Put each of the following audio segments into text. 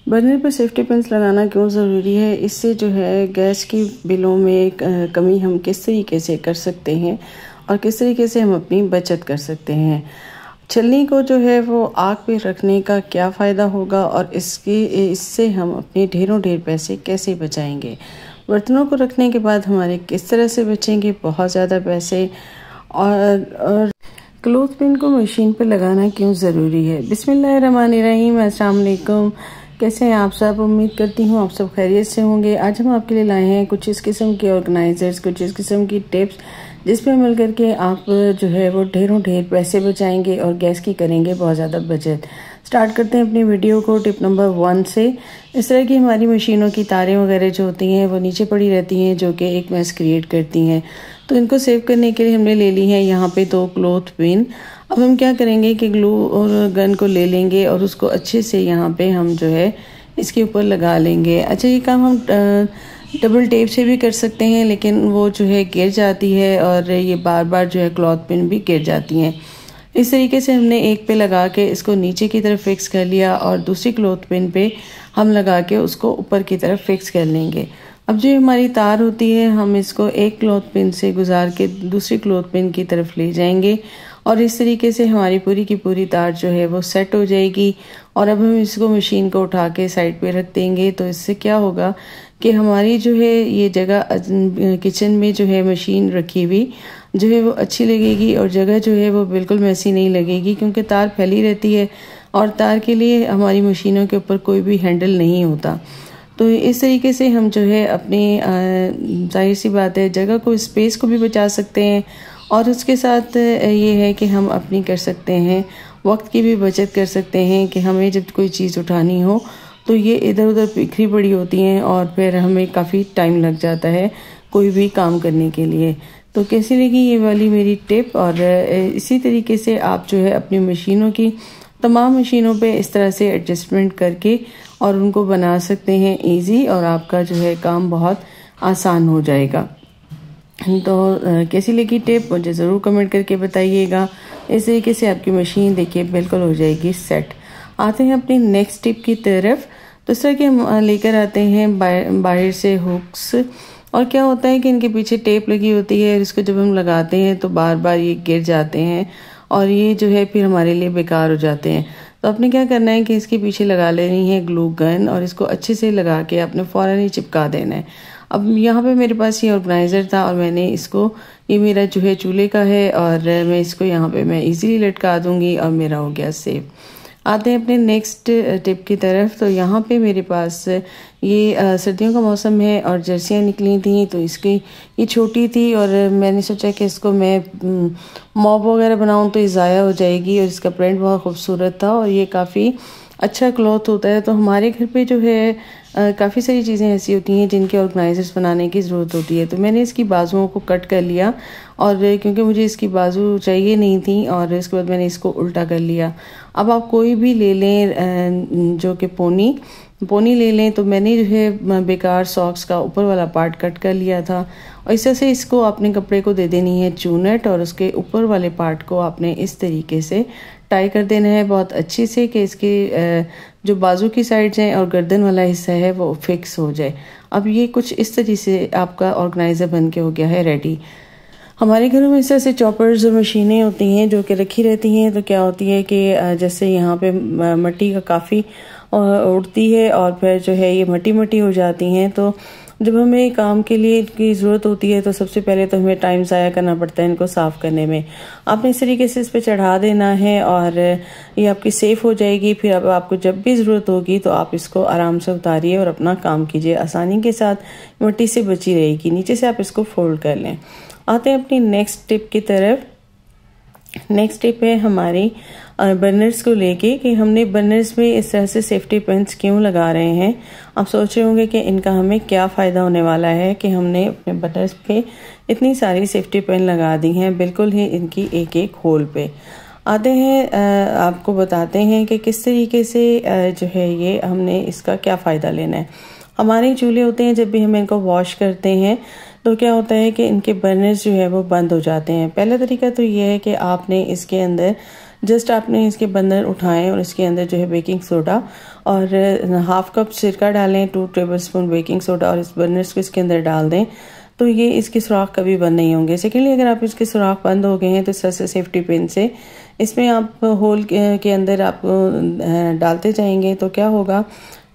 Burner पर safety pins लगाना क्यों ज़रूरी है, इससे जो है गैस की बिलों में कमी हम किस तरीके से कर सकते हैं और किस तरीके से हम अपनी बचत कर सकते हैं। छलनी को जो है वो आग पे रखने का क्या फ़ायदा होगा और इससे हम अपने ढेरों ढेर पैसे कैसे बचाएंगे। बर्तनों को रखने के बाद हमारे किस तरह से बचेंगे बहुत ज़्यादा पैसे। और क्लोथ पिन को मशीन पे लगाना क्यों ज़रूरी है। बिस्मिल्लाहिर्रहमानिर्रहीम, अस्सलाम वालेकुम। कैसे हैं आप सब? उम्मीद करती हूँ आप सब खैरियत से होंगे। आज हम आपके लिए लाए हैं कुछ इस किस्म के ऑर्गेनाइजर्स, कुछ इस किस्म की टिप्स जिस पे अमल करके आप जो है वो ढेरों ढेर पैसे बचाएंगे और गैस की करेंगे बहुत ज़्यादा बचत। स्टार्ट करते हैं अपनी वीडियो को टिप नंबर 1 से। इस तरह की हमारी मशीनों की तारें वगैरह जो होती हैं वो नीचे पड़ी रहती हैं, जो कि एक मैस क्रिएट करती हैं। तो इनको सेव करने के लिए हमने ले ली है यहाँ पे 2 क्लॉथ पिन। अब हम क्या करेंगे कि ग्लू और गन को ले लेंगे और उसको अच्छे से यहाँ पे हम जो है इसके ऊपर लगा लेंगे। अच्छा, ये काम हम डबल टेप से भी कर सकते हैं, लेकिन वो जो है गिर जाती है और ये बार बार जो है क्लॉथ पिन भी गिर जाती हैं। इस तरीके से हमने एक पे लगा के इसको नीचे की तरफ फिक्स कर लिया और दूसरी क्लॉथ पिन पे हम लगा के उसको ऊपर की तरफ फिक्स कर लेंगे। अब जो हमारी तार होती है हम इसको एक क्लॉथ पिन से गुजार के दूसरी क्लॉथ पिन की तरफ ले जाएंगे और इस तरीके से हमारी पूरी की पूरी तार जो है वो सेट हो जाएगी। और अब हम इसको मशीन को उठा के साइड पे रख देंगे। तो इससे क्या होगा कि हमारी जो है ये जगह किचन में जो है मशीन रखी हुई जो है वो अच्छी लगेगी और जगह जो है वो बिल्कुल मैसी नहीं लगेगी, क्योंकि तार फैली रहती है और तार के लिए हमारी मशीनों के ऊपर कोई भी हैंडल नहीं होता। तो इस तरीके से हम जो है अपनी जाहिर सी बात है जगह को, स्पेस को भी बचा सकते हैं और उसके साथ ये है कि हम अपनी कर सकते हैं वक्त की भी बचत कर सकते हैं कि हमें जब कोई चीज़ उठानी हो तो ये इधर उधर बिखरी पड़ी होती हैं और फिर हमें काफ़ी टाइम लग जाता है कोई भी काम करने के लिए। तो कैसी लगी ये वाली मेरी टिप। और इसी तरीके से आप जो है अपनी मशीनों की तमाम मशीनों पे इस तरह से एडजस्टमेंट करके और उनको बना सकते हैं ईजी, और आपका जो है काम बहुत आसान हो जाएगा। तो कैसी लगी टिप मुझे ज़रूर कमेंट करके बताइएगा। इस तरीके से आपकी मशीन देखिए बिल्कुल हो जाएगी सेट। आते हैं अपनी नेक्स्ट टिप की तरफ। तो इस तरह के हम लेकर आते हैं बाहर से हुक्स, और क्या होता है कि इनके पीछे टेप लगी होती है। इसको जब हम लगाते हैं तो बार बार ये गिर जाते हैं और ये जो है फिर हमारे लिए बेकार हो जाते हैं। तो आपने क्या करना है कि इसके पीछे लगा लेनी है ग्लू गन और इसको अच्छे से लगा के आपने फ़ौरन ही चिपका देना है। अब यहाँ पे मेरे पास ये ऑर्गेनाइज़र था और मैंने इसको, ये मेरा जो है चूल्हे का है और मैं इसको यहाँ पे मैं इजीली लटका दूंगी और मेरा हो गया सेव। आते हैं अपने नेक्स्ट टिप की तरफ। तो यहाँ पे मेरे पास ये सर्दियों का मौसम है और जर्सियाँ निकली थी, तो इसकी ये छोटी थी और मैंने सोचा कि इसको मैं मॉप वगैरह बनाऊँ तो ये ज़ाया हो जाएगी। और इसका प्रिंट बहुत खूबसूरत था और ये काफ़ी अच्छा क्लॉथ होता है। तो हमारे घर पे जो है काफ़ी सारी चीज़ें ऐसी होती हैं जिनके ऑर्गेनाइजर्स बनाने की ज़रूरत होती है। तो मैंने इसकी बाजुओं को कट कर लिया और क्योंकि मुझे इसकी बाजू चाहिए नहीं थी और इसके बाद मैंने इसको उल्टा कर लिया। अब आप कोई भी ले लें जो कि पोनी ले लें। तो मैंने जो है बेकार सॉक्स का ऊपर वाला पार्ट कट कर लिया था और इस तरह से इसको अपने कपड़े को दे देनी है चूनट और उसके ऊपर वाले पार्ट को आपने इस तरीके से टाई कर देना है बहुत अच्छे से कि इसके जो बाजू की साइड्स हैं और गर्दन वाला हिस्सा है वो फिक्स हो जाए। अब ये कुछ इस तरीके से आपका ऑर्गेनाइज़र बन के हो गया है रेडी। हमारे घरों में इस तरह से चॉपर्स और मशीनें होती हैं जो कि रखी रहती हैं। तो क्या होती है कि जैसे यहाँ पे मिट्टी का काफ़ी उड़ती है और फिर जो है ये मट्टी हो जाती हैं। तो जब हमें काम के लिए इनकी ज़रूरत होती है तो सबसे पहले तो हमें टाइम ज़ाया करना पड़ता है इनको साफ़ करने में। आपने इस तरीके से इस पर चढ़ा देना है और ये आपकी सेफ़ हो जाएगी। फिर अब आपको जब भी ज़रूरत होगी तो आप इसको आराम से उतारिए और अपना काम कीजिए आसानी के साथ, मिट्टी से बची रहेगी। नीचे से आप इसको फोल्ड कर लें। आते हैं अपनी नेक्स्ट टिप की तरफ। नेक्स्ट टिप है हमारी बर्नर्स को लेके कि हमने बर्नर्स में इस तरह से सेफ्टी पिन्स क्यों लगा रहे हैं। आप सोच रहे होंगे कि इनका हमें क्या फ़ायदा होने वाला है कि हमने अपने बर्नर्स पे इतनी सारी सेफ्टी पिन लगा दी हैं बिल्कुल ही इनकी एक एक होल पे। आते हैं आपको बताते हैं कि किस तरीके से जो है ये हमने इसका क्या फ़ायदा लेना है। हमारे चूल्हे होते हैं जब भी हम इनको वॉश करते हैं तो क्या होता है कि इनके बर्नर्स जो है वो बंद हो जाते हैं। पहला तरीका तो ये है कि आपने इसके अंदर जस्ट आपने इसके बर्नर उठाएं और इसके अंदर जो है बेकिंग सोडा और 1/2 कप सिरका डालें, 2 टेबलस्पून बेकिंग सोडा और इस बर्नर्स को इसके अंदर डाल दें, तो ये इसके सुराख कभी बंद नहीं होंगे। सेकेंडली, अगर आप इसके सुराख बंद हो गए हैं तो इस तरह से सेफ्टी पिन से इसमें आप होल के अंदर आप डालते जाएंगे, तो क्या होगा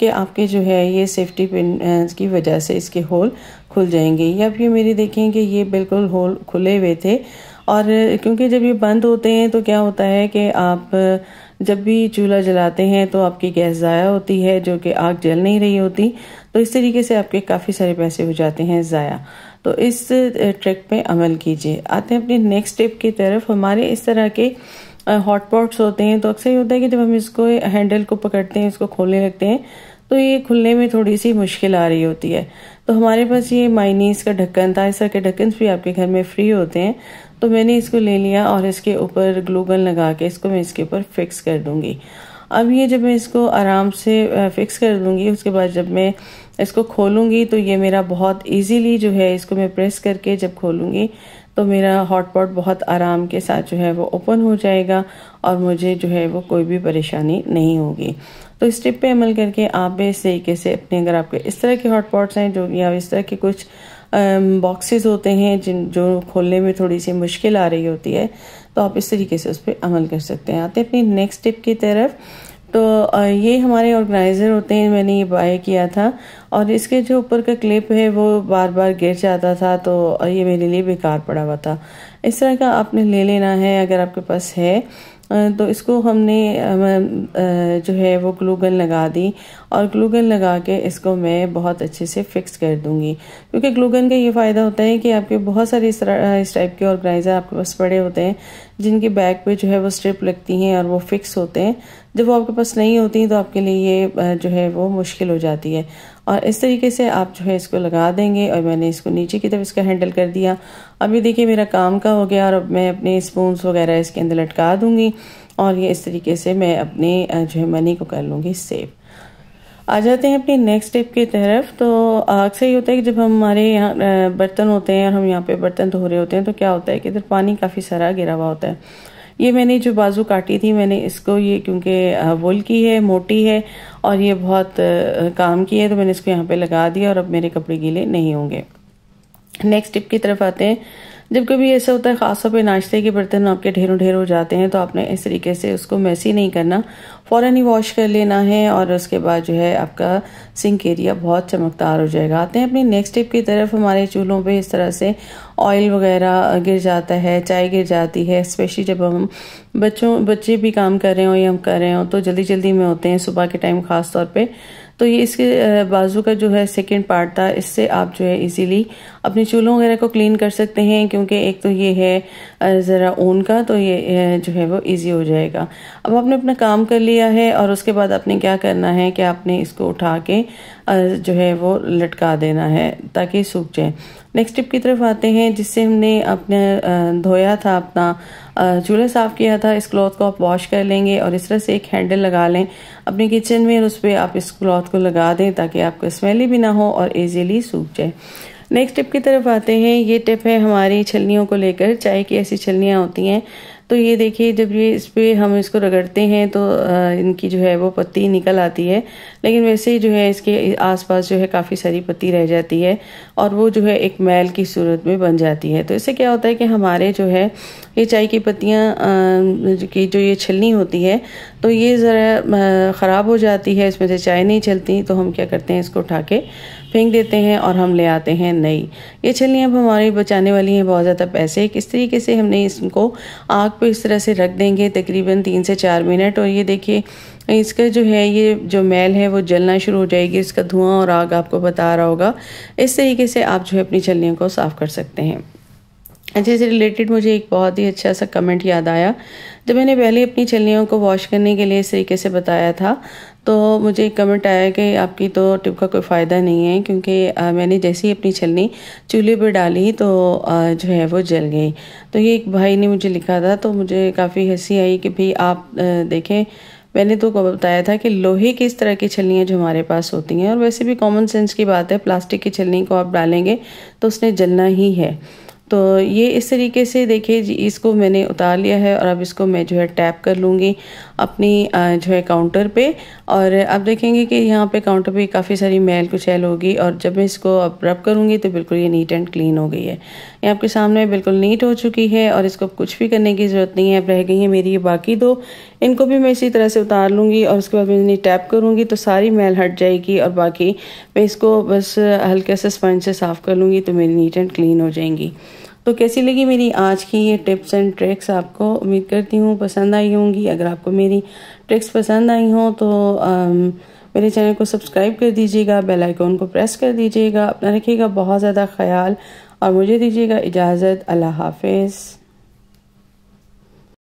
कि आपके जो है ये सेफ्टी पिन की वजह से इसके होल खुल जाएंगे। या फिर मेरी देखें कि ये बिल्कुल होल खुले हुए थे, और क्योंकि जब ये बंद होते हैं तो क्या होता है कि आप जब भी चूल्हा जलाते हैं तो आपकी गैस ज़ाया होती है, जो कि आग जल नहीं रही होती, तो इस तरीके से आपके काफ़ी सारे पैसे हो जाते हैं ज़ाया। तो इस ट्रिक पे अमल कीजिए। आते हैं अपनी नेक्स्ट टिप की तरफ। हमारे इस तरह के हॉट पॉट्स होते हैं, तो अक्सर ये होता है कि जब हम इसको हैंडल को पकड़ते हैं, इसको खोलने लगते हैं, तो ये खुलने में थोड़ी सी मुश्किल आ रही होती है। तो हमारे पास ये मायनीज का ढक्कन था, इस तरह के ढक्कन भी आपके घर में फ्री होते हैं, तो मैंने इसको ले लिया और इसके ऊपर ग्लू गन लगा के इसको मैं इसके ऊपर फिक्स कर दूंगी। अब ये जब मैं इसको आराम से फिक्स कर दूंगी, उसके बाद जब मैं इसको खोलूंगी तो ये मेरा बहुत इजीली जो है इसको मैं प्रेस करके जब खोलूंगी तो मेरा हॉट पॉट बहुत आराम के साथ जो है वो ओपन हो जाएगा और मुझे जो है वो कोई भी परेशानी नहीं होगी। तो इस टिप पे अमल करके आप भी इस तरीके से अपने, अगर आपके इस तरह के हॉट पॉट्स हैं जो, या इस तरह के कुछ बॉक्सेस होते हैं जो खोलने में थोड़ी सी मुश्किल आ रही होती है, तो आप इस तरीके से उस पर अमल कर सकते हैं। आते हैं अपनी नेक्स्ट टिप की तरफ। तो ये हमारे ऑर्गेनाइज़र होते हैं, मैंने ये बाय किया था और इसके जो ऊपर का क्लिप है वो बार बार गिर जाता था, तो ये मेरे लिए बेकार पड़ा हुआ था। इस तरह का आपने ले लेना है अगर आपके पास है। तो इसको हमने जो है वो ग्लू गन लगा दी और ग्लू गन लगा के इसको मैं बहुत अच्छे से फिक्स कर दूंगी, क्योंकि ग्लू गन का ये फ़ायदा होता है कि आपके बहुत सारे इस टाइप के ऑर्गेनाइज़र आपके पास पड़े होते हैं जिनके बैक पे जो है वो स्ट्रिप लगती हैं और वो फिक्स होते हैं। जब वो आपके पास नहीं होती तो आपके लिए ये जो है वो मुश्किल हो जाती है, और इस तरीके से आप जो है इसको लगा देंगे। और मैंने इसको नीचे की तरफ इसका हैंडल कर दिया। अभी देखिए मेरा काम का हो गया और अब मैं अपने स्पून्स वगैरह इसके अंदर लटका दूंगी और ये इस तरीके से मैं अपने जो है मनी को कर लूँगी सेव। आ जाते हैं अपनी नेक्स्ट टिप की तरफ। तो अक्सर ये होता है कि जब हमारे यहाँ बर्तन होते हैं और हम यहाँ पे बर्तन धो रहे होते हैं, तो क्या होता है कि इधर पानी काफ़ी सारा गिरा हुआ होता है। ये मैंने जो बाजू काटी थी, मैंने इसको ये क्योंकि वुल की है, मोटी है और ये बहुत काम की है, तो मैंने इसको यहाँ पे लगा दिया और अब मेरे कपड़े गीले नहीं होंगे। नेक्स्ट टिप की तरफ आते हैं। जब कभी ऐसा होता है खासतौर पे नाश्ते के बर्तन आपके ढेरों ढेर हो जाते हैं, तो आपने इस तरीके से उसको मैसी नहीं करना, फ़ौरन ही वॉश कर लेना है और उसके बाद जो है आपका सिंक एरिया बहुत चमकदार हो जाएगा। आते हैं अपनी नेक्स्ट टिप की तरफ। हमारे चूल्हों पे इस तरह से ऑयल वगैरह गिर जाता है, चाय गिर जाती है, स्पेशली जब हम बच्चे भी काम कर रहे हो या हम कर रहे हो तो जल्दी जल्दी में होते हैं सुबह के टाइम खास तौर पे। तो ये इसके बाजू का जो है सेकंड पार्ट था, इससे आप जो है इजीली अपने चूल्हों वगैरह को क्लीन कर सकते हैं, क्योंकि एक तो ये है ज़रा ऊन का, तो ये जो है वो इजी हो जाएगा। अब आपने अपना काम कर लिया है और उसके बाद आपने क्या करना है कि आपने इसको उठा के जो है वो लटका देना है ताकि सूख जाए। नेक्स्ट टिप की तरफ आते हैं, जिससे हमने अपने धोया था, अपना चूल्हा साफ़ किया था। इस क्लॉथ को आप वॉश कर लेंगे और इस तरह से एक हैंडल लगा लें अपने किचन में और उस पर आप इस क्लॉथ को लगा दें ताकि आपको स्मेली भी ना हो और इजीली सूख जाए। नेक्स्ट टिप की तरफ आते हैं। ये टिप है हमारी छलनियों को लेकर। चाय की ऐसी छलनियाँ होती हैं, तो ये देखिए जब ये इस पर हम इसको रगड़ते हैं तो इनकी जो है वो पत्ती निकल आती है, लेकिन वैसे ही जो है इसके आसपास जो है काफ़ी सारी पत्ती रह जाती है और वो जो है एक मैल की सूरत में बन जाती है। तो इससे क्या होता है कि हमारे जो है ये चाय की पत्तियाँ की जो ये छलनी होती है, तो ये ज़रा ख़राब हो जाती है, इसमें से चाय नहीं चलती। तो हम क्या करते हैं, इसको उठा के फेंक देते हैं और हम ले आते हैं नई। ये छलनियाँ अब हमारी बचाने वाली हैं बहुत ज़्यादा पैसे। किस तरीके से हमने इसको आग पे इस तरह से रख देंगे तकरीबन 3 से 4 मिनट, और ये देखिए इसका जो है ये जो मैल है वो जलना शुरू हो जाएगी, इसका धुआं और आग आपको बता रहा होगा। इस तरीके से आप जो है अपनी छलनियों को साफ़ कर सकते हैं। अच्छे से रिलेटेड मुझे एक बहुत ही अच्छा सा कमेंट याद आया। जब मैंने पहले अपनी छलनियों को वॉश करने के लिए इस तरीके से बताया था, तो मुझे एक कमेंट आया कि आपकी तो टिप का कोई फ़ायदा नहीं है, क्योंकि मैंने जैसे ही अपनी छलनी चूल्हे पर डाली तो जो है वो जल गई। तो ये एक भाई ने मुझे लिखा था, तो मुझे काफ़ी हंसी आई कि भाई आप देखें, मैंने तो बताया था कि लोहे की इस तरह की छलनियाँ जो हमारे पास होती हैं, और वैसे भी कॉमन सेंस की बात है, प्लास्टिक की छलनी को आप डालेंगे तो उसने जलना ही है। तो ये इस तरीके से देखिए जी, इसको मैंने उतार लिया है और अब इसको मैं जो है टैप कर लूँगी अपनी जो है काउंटर पे। और अब देखेंगे कि यहाँ पे काउंटर पे काफ़ी सारी मैल कुचैल होगी और जब मैं इसको अब रब करूँगी तो बिल्कुल ये नीट एंड क्लीन हो गई है। ये आपके सामने बिल्कुल नीट हो चुकी है और इसको कुछ भी करने की ज़रूरत नहीं है। अब रह गई है मेरी ये बाकी दो, इनको भी मैं इसी तरह से उतार लूँगी और उसके बाद मैं इन्हें टैप करूँगी तो सारी मैल हट जाएगी और बाकी मैं इसको बस हल्के से स्पंज से साफ़ कर लूँगी तो मेरी नीट एंड क्लीन हो जाएंगी। तो कैसी लगी मेरी आज की ये टिप्स एंड ट्रिक्स आपको? उम्मीद करती हूँ पसंद आई होंगी। अगर आपको मेरी ट्रिक्स पसंद आई हों तो मेरे चैनल को सब्सक्राइब कर दीजिएगा, बेल आइकॉन को प्रेस कर दीजिएगा। अपना रखिएगा बहुत ज़्यादा ख्याल और मुझे दीजिएगा इजाज़त। अल्लाह हाफिज़।